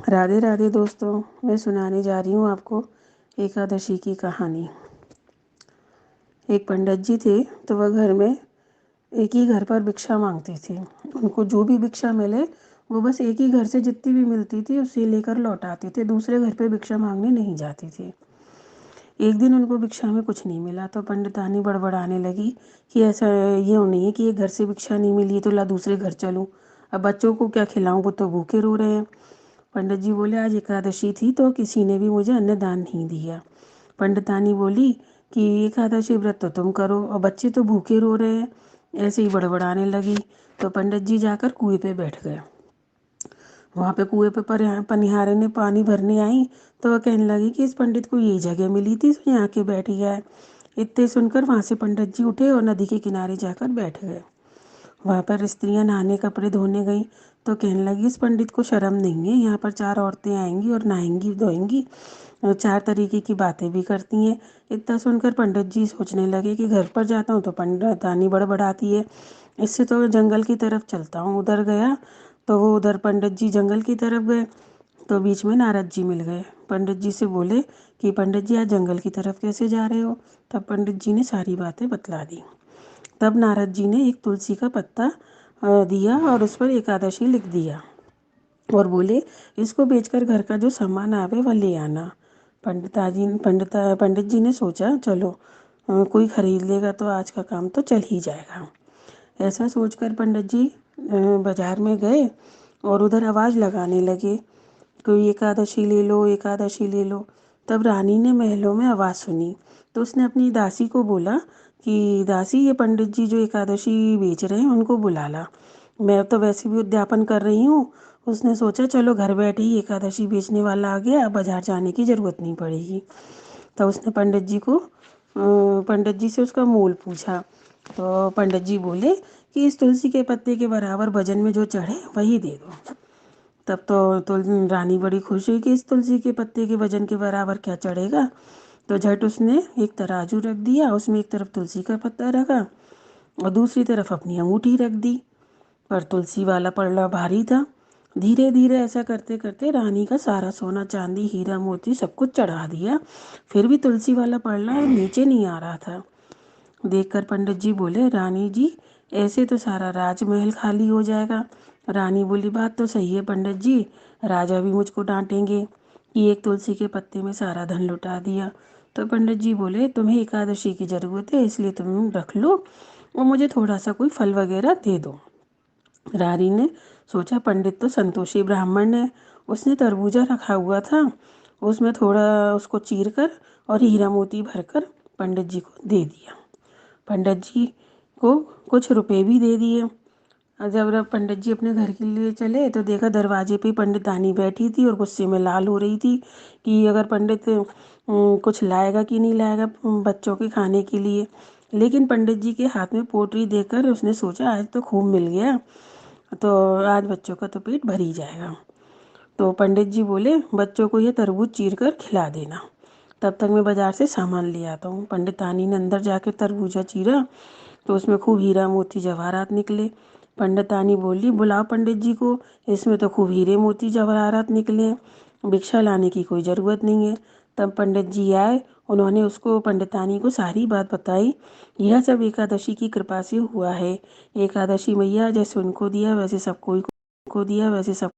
राधे राधे दोस्तों, मैं सुनाने जा रही हूँ आपको एकादशी की कहानी। एक पंडित जी थे तो वह घर में एक ही घर पर भिक्षा मांगते थे। उनको जो भी भिक्षा मिले वो बस एक ही घर से जितनी भी मिलती थी उसे लेकर लौट आते थे, दूसरे घर पे भिक्षा मांगने नहीं जाते थे। एक दिन उनको भिक्षा में कुछ नहीं मिला तो पंडितानी बड़बड़ाने लगी कि ऐसा ये नहीं है कि एक घर से भिक्षा नहीं मिली तो ला दूसरे घर चलूँ, अब बच्चों को क्या खिलाऊँ, वो तो भूखे रो रहे हैं। पंडित जी बोले आज एकादशी थी तो किसी ने भी मुझे अन्नदान नहीं दिया। पंडितानी बोली कि एकादशी व्रत तो तुम करो और बच्चे तो भूखे रो रहे हैं। ऐसे ही बड़बड़ाने लगी तो पंडित जी जाकर कुएं पे बैठ गए। वहाँ पे कुएं पे पनिहारे ने पानी भरने आई तो वह कहने लगी कि इस पंडित को यही जगह मिली थी तो यहाँ के बैठ गया है। इतने सुनकर वहाँ से पंडित जी उठे और नदी के किनारे जाकर बैठ गए। वहाँ पर स्त्रियां नहाने कपड़े धोने गई तो कहने लगी इस पंडित को शर्म नहीं है, यहाँ पर 4 औरतें आएंगी और नहाएंगी धोएंगी और 4 तरीके की बातें भी करती हैं। इतना सुनकर पंडित जी सोचने लगे कि घर पर जाता हूँ तो पंडितानी बड़बड़ाती है, इससे तो जंगल की तरफ चलता हूँ। उधर गया तो वो उधर पंडित जी जंगल की तरफ गए तो बीच में नारद जी मिल गए। पंडित जी से बोले कि पंडित जी आज जंगल की तरफ कैसे जा रहे हो। तब पंडित जी ने सारी बातें बतला दी। तब नारद जी ने एक तुलसी का पत्ता दिया और उस पर एकादशी लिख दिया और बोले इसको बेचकर घर का जो सामान आवे वह ले आना। पंडित जी ने सोचा चलो कोई खरीद लेगा तो आज का काम तो चल ही जाएगा। ऐसा सोचकर पंडित जी बाजार में गए और उधर आवाज़ लगाने लगे कोई एकादशी ले लो, एकादशी ले लो। तब रानी ने महलों में आवाज़ सुनी तो उसने अपनी दासी को बोला कि दासी ये पंडित जी जो एकादशी बेच रहे हैं उनको बुला ला, मैं तो वैसे भी उद्यापन कर रही हूँ। उसने सोचा चलो घर बैठे ही एकादशी बेचने वाला आ गया, बाजार जाने की ज़रूरत नहीं पड़ेगी। तो उसने पंडित जी से उसका मोल पूछा तो पंडित जी बोले कि इस तुलसी के पत्ते के बराबर वजन में जो चढ़े वही दे दो। तब तो रानी बड़ी खुश हुई कि इस तुलसी के पत्ते के वजन के बराबर क्या चढ़ेगा। तो झट उसने एक तराजू रख दिया, उसमें एक तरफ तुलसी का पत्ता रखा और दूसरी तरफ अपनी अंगूठी रख दी, पर तुलसी वाला पल्ला भारी था। धीरे धीरे ऐसा करते करते रानी का सारा सोना चांदी हीरा मोती सब कुछ चढ़ा दिया, फिर भी तुलसी वाला पल्ला नीचे नहीं आ रहा था। देखकर पंडित जी बोले रानी जी ऐसे तो सारा राजमहल खाली हो जाएगा। रानी बोली बात तो सही है पंडित जी, राजा भी मुझको डांटेंगे कि एक तुलसी के पत्ते में सारा धन लुटा दिया। तो पंडित जी बोले तुम्हें एकादशी की ज़रूरत है इसलिए तुम रख लो और मुझे थोड़ा सा कोई फल वगैरह दे दो। रानी ने सोचा पंडित तो संतोषी ब्राह्मण है, उसने तरबूजा रखा हुआ था, उसमें थोड़ा उसको चीर कर और हीरा मोती भरकर पंडित जी को दे दिया। पंडित जी को कुछ रुपए भी दे दिए। और जब पंडित जी अपने घर के लिए चले तो देखा दरवाजे पे पंडितानी बैठी थी और गुस्से में लाल हो रही थी कि अगर पंडित कुछ लाएगा कि नहीं लाएगा बच्चों के खाने के लिए। लेकिन पंडित जी के हाथ में पोटली देखकर उसने सोचा आज तो खूब मिल गया, तो आज बच्चों का तो पेट भर ही जाएगा। तो पंडित जी बोले बच्चों को ये तरबूज चीर कर खिला देना, तब तक मैं बाज़ार से सामान ले आता हूँ। पंडितानी ने अंदर जाकर तरबूजा चीरा तो उसमें खूब हीरा मोती जवाहरात निकले। पंडितानी बोली बुलाओ पंडित जी को, इसमें तो खूब हीरे मोती जवाहरात निकले, भिक्षा लाने की कोई ज़रूरत नहीं है। तब पंडित जी आए, उन्होंने उसको पंडितानी को सारी बात बताई। यह सब एकादशी की कृपा से हुआ है। एकादशी मैया जैसे उनको दिया वैसे सबको को दिया, वैसे सब